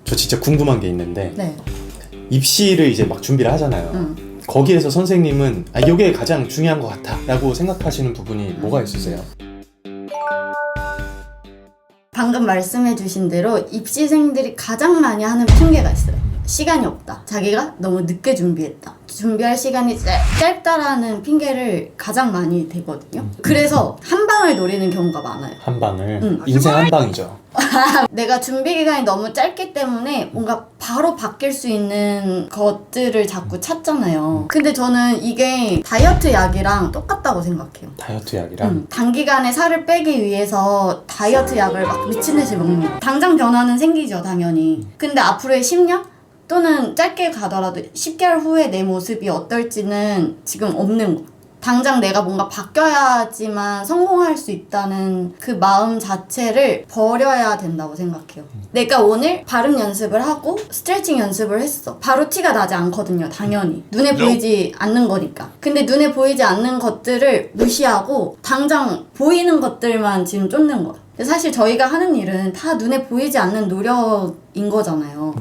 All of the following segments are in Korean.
저 진짜 궁금한 게 있는데 네. 입시를 이제 막 준비를 하잖아요. 거기에서 선생님은 이게 가장 중요한 것 같아 라고 생각하시는 부분이 뭐가 있으세요? 방금 말씀해주신 대로 입시생들이 가장 많이 하는 핑계가 있어요. 시간이 없다. 자기가 너무 늦게 준비했다. 준비할 시간이 짧다라는 핑계를 가장 많이 대거든요. 그래서 한 방을 노리는 경우가 많아요. 한 방을. 인생 한 방이죠. 내가 준비 기간이 너무 짧기 때문에 뭔가 바로 바뀔 수 있는 것들을 자꾸 찾잖아요. 근데 저는 이게 다이어트 약이랑 똑같다고 생각해요. 다이어트 약이랑? 단기간에 살을 빼기 위해서 다이어트 약을 막 미친듯이 먹는 거. 당장 변화는 생기죠, 당연히. 근데 앞으로의 10년? 또는 짧게 가더라도 10개월 후에 내 모습이 어떨지는 지금 없는 거. 당장 내가 뭔가 바뀌어야지만 성공할 수 있다는 그 마음 자체를 버려야 된다고 생각해요. 내가 오늘 발음 연습을 하고 스트레칭 연습을 했어. 바로 티가 나지 않거든요, 당연히. 눈에 보이지 않는 거니까. 근데 눈에 보이지 않는 것들을 무시하고 당장 보이는 것들만 지금 쫓는 거야. 근데 사실 저희가 하는 일은 다 눈에 보이지 않는 노력인 거잖아요.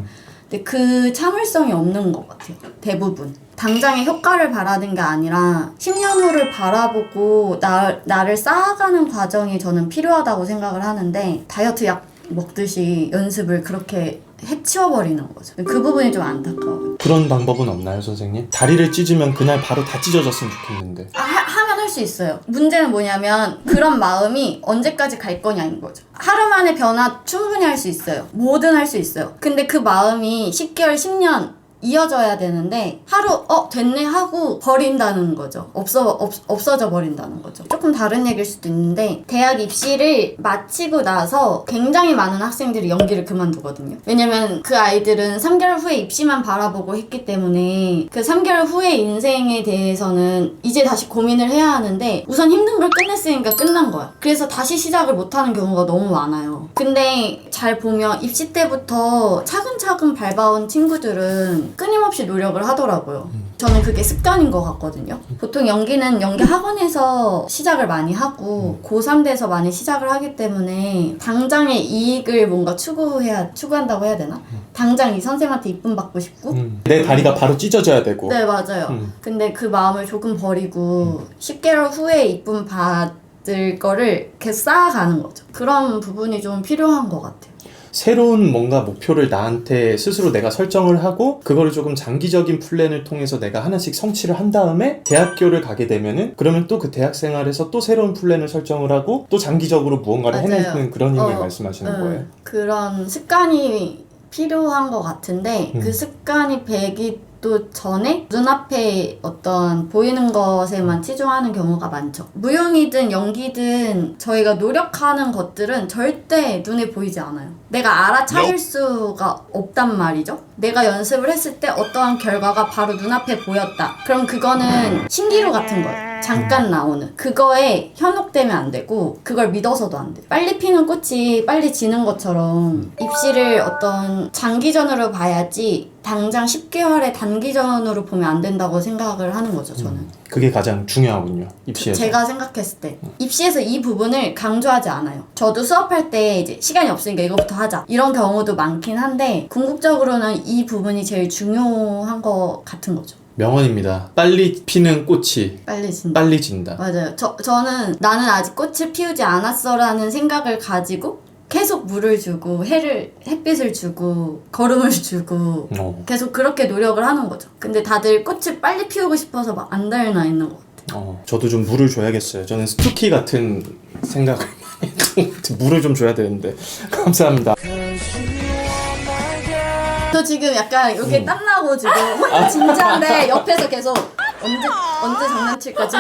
근데 그 참을성이 없는 것 같아요, 대부분. 당장의 효과를 바라는 게 아니라 10년 후를 바라보고 나를 쌓아가는 과정이 저는 필요하다고 생각을 하는데, 다이어트 약 먹듯이 연습을 그렇게 해치워버리는 거죠. 그 부분이 좀 안타까워요. 그런 방법은 없나요, 선생님? 다리를 찢으면 그날 바로 다 찢어졌으면 좋겠는데. 하면 할 수 있어요. 문제는 뭐냐면 그런 마음이 언제까지 갈 거냐인 거죠. 하루 만에 변화 충분히 할 수 있어요. 뭐든 할 수 있어요. 근데 그 마음이 10개월, 10년 이어져야 되는데 하루 됐네 하고 버린다는 거죠. 없어져 버린다는 거죠. 조금 다른 얘기일 수도 있는데, 대학 입시를 마치고 나서 굉장히 많은 학생들이 연기를 그만두거든요. 왜냐면 그 아이들은 3개월 후에 입시만 바라보고 했기 때문에 그 3개월 후의 인생에 대해서는 이제 다시 고민을 해야 하는데, 우선 힘든 걸 끝냈으니까 끝난 거야. 그래서 다시 시작을 못하는 경우가 너무 많아요. 근데 잘 보면 입시 때부터 차근차근 밟아온 친구들은 끊임없이 노력을 하더라고요. 저는 그게 습관인 것 같거든요. 보통 연기는 연기 학원에서 시작을 많이 하고 고3 돼서 많이 시작을 하기 때문에 당장의 이익을 뭔가 추구한다고 해야 되나? 당장 이 선생님한테 이쁨 받고 싶고 내 다리가 바로 찢어져야 되고. 네, 맞아요. 근데 그 마음을 조금 버리고 10개월 후에 이쁨 받을 거를 계속 쌓아가는 거죠. 그런 부분이 좀 필요한 것 같아요. 새로운 뭔가 목표를 나한테 스스로 내가 설정을 하고 그거를 조금 장기적인 플랜을 통해서 내가 하나씩 성취를 한 다음에 대학교를 가게 되면은, 그러면 또 그 대학 생활에서 또 새로운 플랜을 설정을 하고 또 장기적으로 무언가를 맞아요. 해내는 그런 힘을 말씀하시는 거예요. 그런 습관이 필요한 것 같은데 그 습관이 배기 또 전에 눈앞에 어떤 보이는 것에만 치중하는 경우가 많죠. 무용이든 연기든 저희가 노력하는 것들은 절대 눈에 보이지 않아요. 내가 알아차릴 수가 없단 말이죠. 내가 연습을 했을 때 어떠한 결과가 바로 눈앞에 보였다. 그럼 그거는 신기루 같은 거예요. 잠깐 나오는. 그거에 현혹되면 안 되고 그걸 믿어서도 안 돼. 빨리 피는 꽃이 빨리 지는 것처럼 입시를 어떤 장기전으로 봐야지 당장 10개월의 단기전으로 보면 안 된다고 생각을 하는 거죠, 저는. 그게 가장 중요하군요, 입시에서. 제가 생각했을 때 입시에서 이 부분을 강조하지 않아요. 저도 수업할 때 이제 시간이 없으니까 이거부터 하자 이런 경우도 많긴 한데, 궁극적으로는 이 부분이 제일 중요한 것 같은 거죠. 명언입니다. 빨리 피는 꽃이 빨리 진다. 맞아요. 저는 나는 아직 꽃을 피우지 않았어 라는 생각을 가지고 계속 물을 주고 햇빛을 주고 거름을 주고 계속 그렇게 노력을 하는 거죠. 근데 다들 꽃을 빨리 피우고 싶어서 막 안 달나 있는 것 같아요. 저도 좀 물을 줘야겠어요. 저는 스투키 같은 생각을 물을 좀 줘야 되는데. 감사합니다. 저 지금 약간 여기 땀나고 지금 혼자 진지한데 옆에서 계속 언제 장난칠 거지?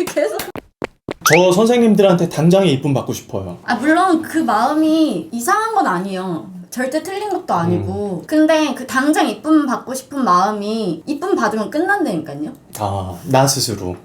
계속 저 선생님들한테 당장에 이쁨 받고 싶어요. 물론 그 마음이 이상한 건 아니에요. 절대 틀린 것도 아니고. 근데 그 당장 이쁨 받고 싶은 마음이 이쁨 받으면 끝난다니까요. 나 스스로.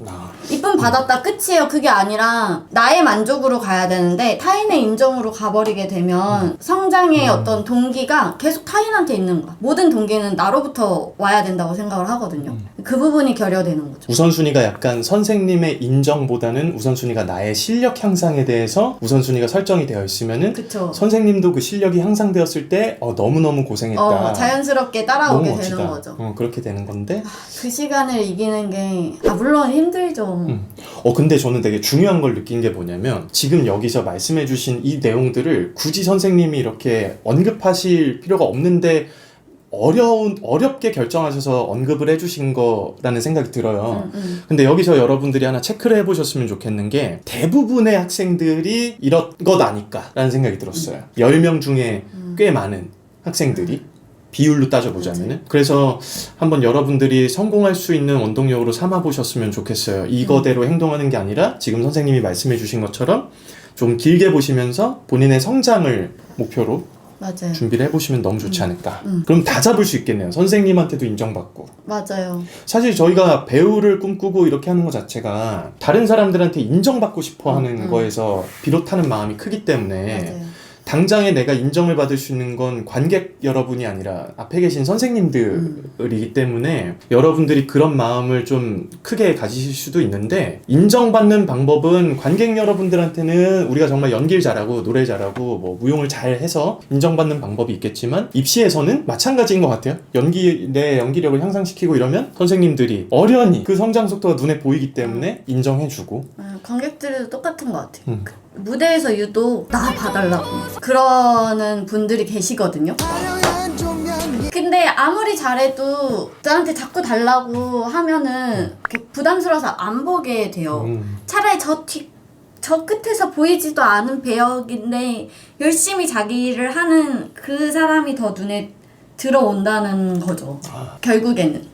아. 이쁨 받았다 끝이에요. 그게 아니라 나의 만족으로 가야 되는데 타인의 인정으로 가버리게 되면 성장의 어떤 동기가 계속 타인한테 있는 거야. 모든 동기는 나로부터 와야 된다고 생각을 하거든요. 그 부분이 결여되는 거죠. 우선순위가 약간 선생님의 인정보다는 우선순위가 나의 실력 향상에 대해서 우선순위가 설정이 되어 있으면은 그쵸. 선생님도 그 실력이 향상되었을 때 너무너무 고생했다. 자연스럽게 따라오게 너무 멋지다. 되는 거죠. 그렇게 되는 건데 그 시간을 이기는 게 물론 힘들죠. 근데 저는 되게 중요한 걸 느낀 게 뭐냐면 지금 여기서 말씀해주신 이 내용들을 굳이 선생님이 이렇게 언급하실 필요가 없는데 어렵게 결정하셔서 언급을 해주신 거라는 생각이 들어요. 근데 여기서 여러분들이 하나 체크를 해보셨으면 좋겠는 게 대부분의 학생들이 이런 것 아닐까 라는 생각이 들었어요. 10명 중에 꽤 많은 학생들이 비율로 따져보자면은. 그래서 한번 여러분들이 성공할 수 있는 원동력으로 삼아보셨으면 좋겠어요. 이거대로 행동하는 게 아니라 지금 선생님이 말씀해 주신 것처럼 좀 길게 보시면서 본인의 성장을 목표로 맞아요. 준비를 해보시면 너무 좋지 않을까. 그럼 다 잡을 수 있겠네요. 선생님한테도 인정받고. 맞아요. 사실 저희가 배우를 꿈꾸고 이렇게 하는 것 자체가 다른 사람들한테 인정받고 싶어 하는 거에서 비롯하는 마음이 크기 때문에 맞아요. 당장에 내가 인정을 받을 수 있는 건 관객 여러분이 아니라 앞에 계신 선생님들이기 때문에 여러분들이 그런 마음을 좀 크게 가지실 수도 있는데, 인정받는 방법은 관객 여러분들한테는 우리가 정말 연기를 잘하고 노래 잘하고 뭐 무용을 잘해서 인정받는 방법이 있겠지만 입시에서는 마찬가지인 것 같아요. 내 연기력을 향상시키고 이러면 선생님들이 어련히 그 성장 속도가 눈에 보이기 때문에 인정해주고. 관객들도 똑같은 것 같아요. 무대에서 유독 나 봐달라고 그러는 분들이 계시거든요. 근데 아무리 잘해도 나한테 자꾸 달라고 하면은 부담스러워서 안 보게 돼요. 차라리 저 끝에서 보이지도 않은 배역인데 열심히 자기 일을 하는 그 사람이 더 눈에 들어온다는 거죠. 결국에는.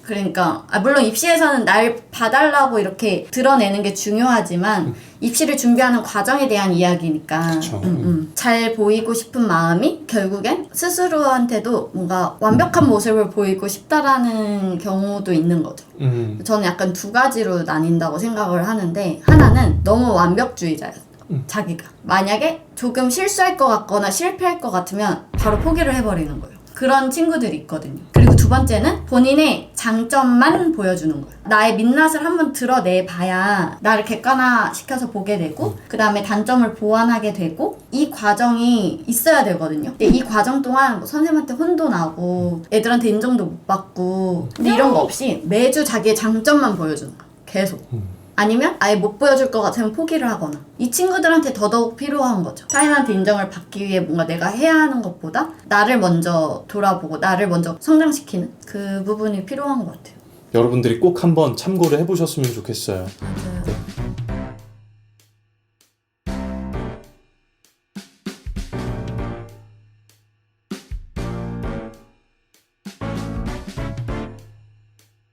그러니까 물론 입시에서는 날 봐달라고 이렇게 드러내는 게 중요하지만 입시를 준비하는 과정에 대한 이야기니까 잘 보이고 싶은 마음이 결국엔 스스로한테도 뭔가 완벽한 모습을 보이고 싶다라는 경우도 있는 거죠. 저는 약간 두 가지로 나뉜다고 생각을 하는데, 하나는 너무 완벽주의자예요. 자기가 만약에 조금 실수할 것 같거나 실패할 것 같으면 바로 포기를 해버리는 거예요. 그런 친구들이 있거든요. 그리고 두 번째는 본인의 장점만 보여주는 거예요. 나의 민낯을 한번 드러내봐야 나를 객관화시켜서 보게 되고 그 다음에 단점을 보완하게 되고, 이 과정이 있어야 되거든요. 근데 이 과정 동안 뭐 선생님한테 혼도 나고 애들한테 인정도 못 받고, 근데 이런 거 없이 매주 자기의 장점만 보여주는 거예요. 계속. 아니면 아예 못 보여줄 것 같으면 포기를 하거나. 이 친구들한테 더더욱 필요한 거죠. 타인한테 인정을 받기 위해 뭔가 내가 해야 하는 것보다 나를 먼저 돌아보고 나를 먼저 성장시키는 그 부분이 필요한 것 같아요. 여러분들이 꼭 한번 참고를 해보셨으면 좋겠어요. 맞아요. 네,